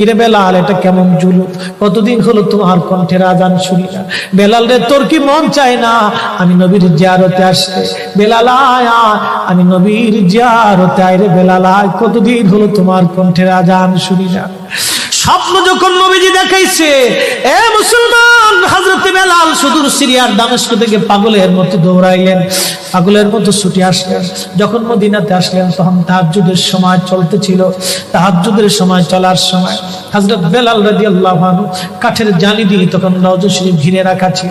ইরে বেলাল, এটা কেমন জুলুম, কতদিন হলো তোমার কণ্ঠের আজান শুনি না। বেলাল রে, তোর কি মন চায় না আমি নবীর জিয়ারতে আসতে? বেলাল আয়, আমি নবীর জিয়ারতে আয় রে বেলাল আয়, কতদিন হলো তোমার কণ্ঠের আজান শুনি না। স্বপ্ন যখন নবীজি দেখাইছে, এ মুসলমান, হযরত বেলাল সুদূর সিরিয়ার দামেস্ক থেকে পাগলের মতো দৌড়াইলেন, পাগলের মতো ছুটে আসলেন। যখন মদিনাতে আসলেন তখন তাহাজ্জুদের সময় চলতেছিল। তাহাজ্জুদের সময় চলার সময় হযরত বেলাল রাদিয়াল্লাহু আনহু কাঠের জালি দিয়ে তখন রওজা শরীফ ঘিরে রাখা ছিল।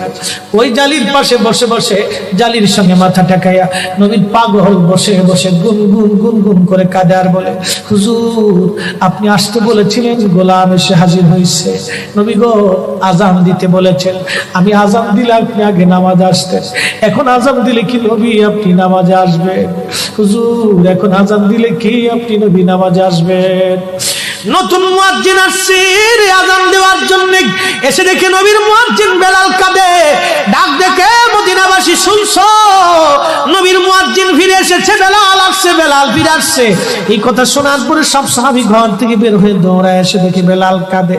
ওই জালির পাশে বসে বসে জালির সঙ্গে মাথা ঠেকাইয়া নবীর পাগল বসে বসে গুনগুন গুনগুন করে কাঁদে আর বলে, হুজুর আপনি আসতে বলেছিলেন, গোলাম এসে হাজির হয়েছে। নবী গো, আজান দিতে বলেছেন, আমি আজান দিলে আপনি আগে নামাজ আসতেন, এখন আজান দিলে কি নবী আপনি নামাজে আসবেন? হুজুর এখন আজান দিলে কি আপনি নবী নামাজে আসবেন? নতুন মুয়াজ্জিন আসছে আজান দেওয়ার জন্য, এসে দেখে নবীর মুয়াজ্জিন বেলাল কাঁদে। ডাক দেখে মদিনাবাসী শুনছো, নবীর মুয়াজ্জিন ফিরে এসেছে, বেলাল আসছে, বেলাল ফিরে আসছে। এই কথা শোনার পরে সব সাহাবী ঘর থেকে বের হয়ে দৌড়ায় এসে দেখে বেলাল কাঁদে।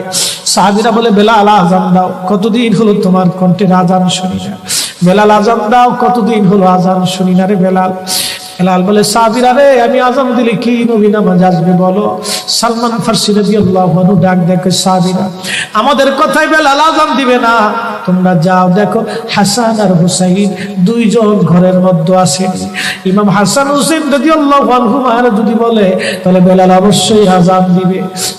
সাহাবীরা বলে, বেলাল আজান দাও, কতদিন হলো তোমার কণ্ঠের আজান শুনি না। বেলাল আজান দাও, কতদিন হলো আজান শুনি না রে বেলাল। বেলাল বলে, সাহাবীরা রে, আমি আজান দিলে কি নবী নামাজ আসবে বলো? সালমান ফারসি রাদিয়াল্লাহু আনহু ডাক দেখে, সাহাবীরা আমাদের কথাই বেলাল আজান দিবে না, তোমরা যাও দেখো হাসান আর হুসাইন দুইজন ঘরের মধ্যে আছেন। ইমাম হাসান হুসাইন রাদিয়াল্লাহু আনহুমা যদি বলে তাহলে বেলাল অবশ্যই আজান দিবে।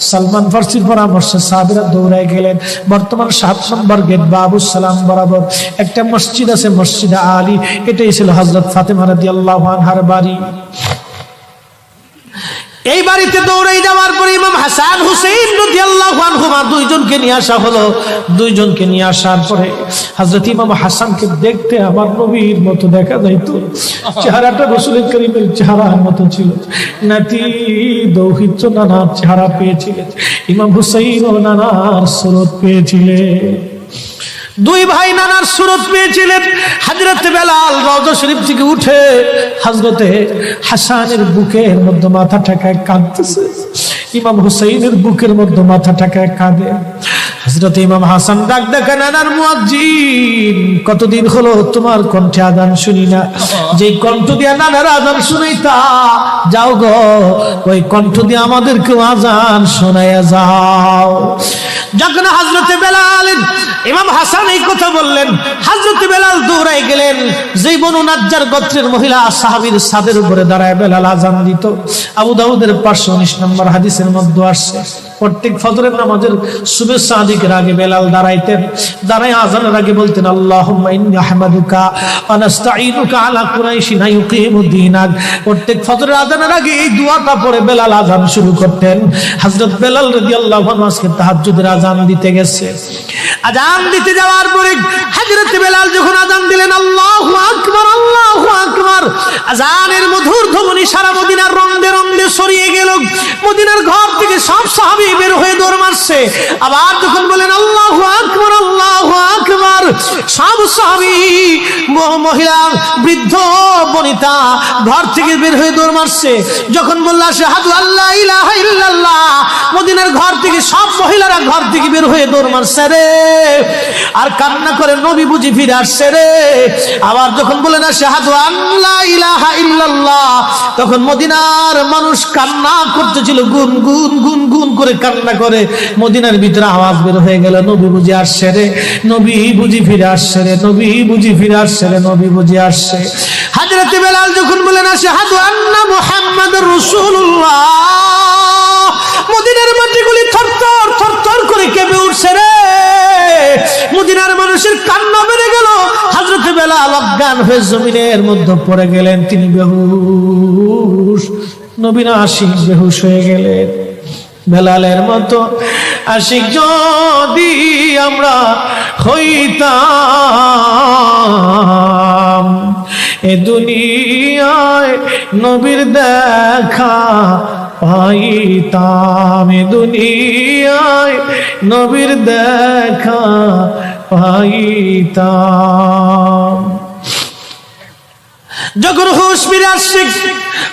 সালমান ফারসির পরামর্শে সাহাবীরা দৌড়ায় গেলেন। বর্তমান 7 নম্বর গেট বাবুস সালাম বরাবর একটা মসজিদ আছে, মসজিদে আলী। এটাই ছিল হযরত ফাতেমা রাদিয়াল্লাহু আনহার বাড়ি। এই বাড়িতে দৌড়ে যাওয়ার পরে ইমাম হাসান হুসাইন রাদিয়াল্লাহু আনহুমা দুইজনকে নিয়ে আসা হলো। দুইজনকে নিয়ে আসার পরে হযরত ইমাম হাসানকে দেখতে আমার নবীর মতো দেখা যাইতো, চেহারাটা রাসূল করিমের চেহারার মতো ছিল। নাতি দৌহিত্র নানার চেহারা পেয়েছিলেন, ইমাম হুসাইন ও নানার সুরত পেয়েছিলেন। দুই ভাই নানার সুরত পেয়েছিলেন। হযরত বেলাল রওজা শরীফ থেকে উঠে হযরতে হাসানের বুকের মধ্যে মাথা ঠেকায় কাঁদতেছে, ইমাম হুসাইনের বুকের মধ্যে মাথা ঠেকায় কাঁদে। হযরত ইমাম হাসান ডাক দেখে, নানার মুয়াজ্জিন, কতদিন হলো তোমার কণ্ঠে আজান শুনি না। যে কণ্ঠ দিয়ে নানার আজান শুনাইতা, যাও গো ওই কণ্ঠ দিয়ে আমাদেরকে আজান শোনায়া যাও। যখন হযরতে বেলাল ইমাম হাসান এই কথা বললেন, হযরতে বেলাল দৌড়ায় গেলেন। যেই বনু নাজ্জার গোত্রের মহিলা সাহাবীর ছাদের উপরে দাঁড়ায় বেলাল আজান দিত। আবু দাউদের 519 নম্বর হাদিসের মধ্যে আসছে, প্রত্যেক ফজরের নামাজের সুবহ সাদিকের আগে বেলাল দাঁড়াইতেন। দাঁড়ায় আজানের আগে বলতেন, আল্লাহুম্মা ইন্নী আহমাদুকা ওয়া নাস্তাঈনুকা আলা কুরাইশিন ইউকিমুদ্দীনাক। প্রত্যেক ফজরের আজানের আগে এই দোয়াটা পড়ে বেলাল আজান শুরু করতেন। হযরত বেলাল রাদিয়াল্লাহু আনহু আজকে তাহাজ্জুদের আজান দিতে গেছে। আজান দিতে যাওয়ার পরে হযরত বেলাল যখন আজান দিলেন, আল্লাহু আকবার, আল্লাহু আকবার, আজানের মধুর ধ্বনি সারা মদিনার রন্দে রন্দে ছড়িয়ে গেল। মদিনার ঘর থেকে সব সাহাবী বের হয়ে দৌড় মারছে। আবার যখন বলেন আল্লাহু আকবার, আল্লাহু আকবার, সব সাহাবী, মহিলা, বৃদ্ধ, বনিতা ঘর থেকে বের হয়ে দৌড় মারছে। যখন বলল আশহাদু আল্লা ইলাহা ইল্লাল্লাহ, মদিনার ঘর থেকে সব মহিলারা ঘর থেকে বের হয়ে দৌড় মারছে রে, আর কান্না করে, নবী বুঝি ফিরে আসছে রে। আবার যখন বলেন আশহাদু আল্লা ইলাহা ইল্লাল্লাহ, তখন মদিনার মানুষ কান্না করতেছিল, গুন গুন গুন গুন করে কান্না করে। মদিনার ভিতরে আওয়াজ বের হয়ে গেল, নবী বুঝি আসছে রে, নবী বুঝি ফিরে আসছে রে, নবী বুঝি ফিরে আসছে রে, নবী বুঝি আসছে। হযরত বেলাল যখন বলেন আশহাদু আন্না মুহাম্মাদুর রাসূলুল্লাহ, মদিনার মাটিগুলি থরথর থরথর করে কেঁপে উঠছে রে। মদিনার মানুষের কান্না বেড়ে গেল। হযরত বেলাল অজ্ঞান হয়ে জমিনের মধ্যে পড়ে গেলেন, তিনি বেহুশ। নবীর আশিক বেহুশ হয়ে গেলেন। বেলালের মতো আশিক যদি আমরা হইতাম, এ দুনিয়ায় নবীর দেখা পাইতাম, এ দুনিয়ায় নবীর দেখা পাইতাম। যখন হুঁশ ফিরে আসছে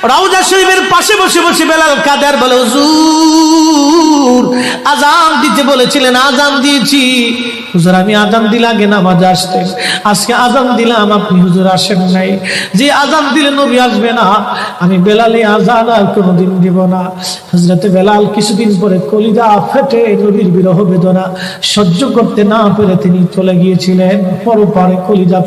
রওজা শরীফের পাশে বসে বসে বেলাল কাদের বলে, হুজুর আজান দিতে বলেছিলেন, আজান দিয়েছি। হুজুর আমি আজান দিলে আগে নামাজ আসতেন, আজকে আজান দিলাম আপনি হুজুর আসেন নাই। যে আজান দিলে নবী আসবে না, আমি বেলালে আজান আর কোনোদিন দিব না। হযরতে বেলাল কিছুদিন পরে কলিজা ফেটে নবীর বিরহ বেদনা সহ্য করতে না পেরে তিনি চলে গিয়েছিলেন পরপারে কলিজা।